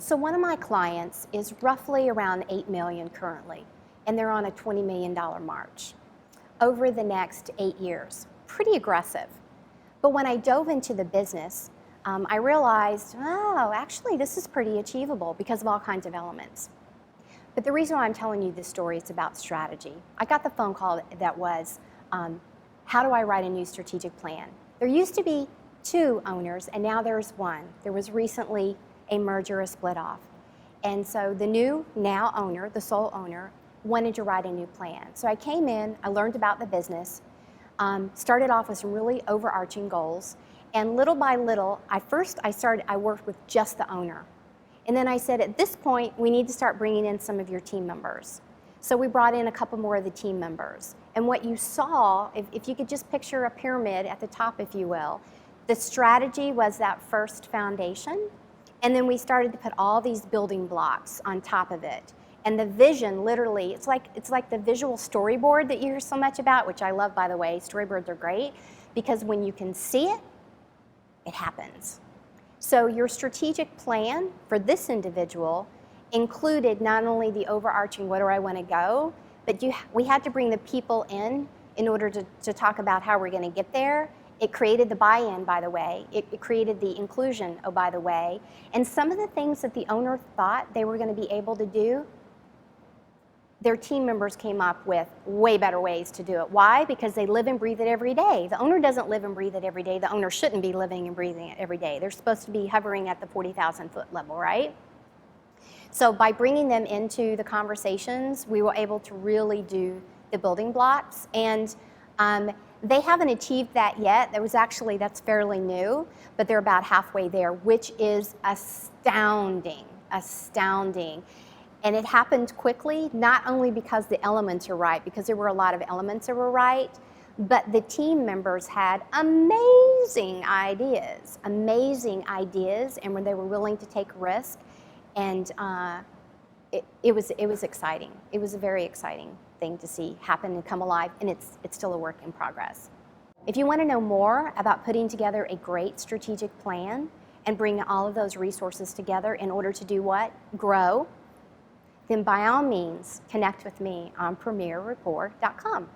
So one of my clients is roughly around 8 million currently, and they're on a $20 million march over the next 8 years. Pretty aggressive. But when I dove into the business, I realized, oh, actually this is pretty achievable because of all kinds of elements. But the reason why I'm telling you this story is about strategy. I got the phone call that was, how do I write a new strategic plan? There used to be 2 owners, and now there's 1. There was recently a merger, a split off. And so the new now owner, the sole owner, wanted to write a new plan. So I came in, I learned about the business, started off with some really overarching goals, and little by little, I worked with just the owner. And then I said, at this point, we need to start bringing in some of your team members. So we brought in a couple more of the team members. And what you saw, if you could just picture a pyramid at the top, if you will, the strategy was that first foundation. And then we started to put all these building blocks on top of it. And the vision, literally, it's like the visual storyboard that you hear so much about, which I love, by the way. Storyboards are great, because when you can see it, it happens. So your strategic plan for this individual included not only the overarching, where do I want to go, but we had to bring the people in order to talk about how we're going to get there. It created the buy-in, by the way. It created the inclusion, oh, by the way. And some of the things that the owner thought they were going to be able to do, their team members came up with way better ways to do it. Why? Because they live and breathe it every day. The owner doesn't live and breathe it every day. The owner shouldn't be living and breathing it every day. They're supposed to be hovering at the 40,000-foot level, right? So by bringing them into the conversations, we were able to really do the building blocks. And they haven't achieved that yet. That's fairly new, but they're about halfway there, which is astounding. And it happened quickly, not only because the elements are right, because there were a lot of elements that were right, but the team members had amazing ideas, and when they were willing to take risk, and it was exciting. It was a very exciting thing to see happen and come alive, and it's still a work in progress. If you want to know more about putting together a great strategic plan and bring all of those resources together in order to do what? Grow. Then by all means, connect with me on premierrapport.com.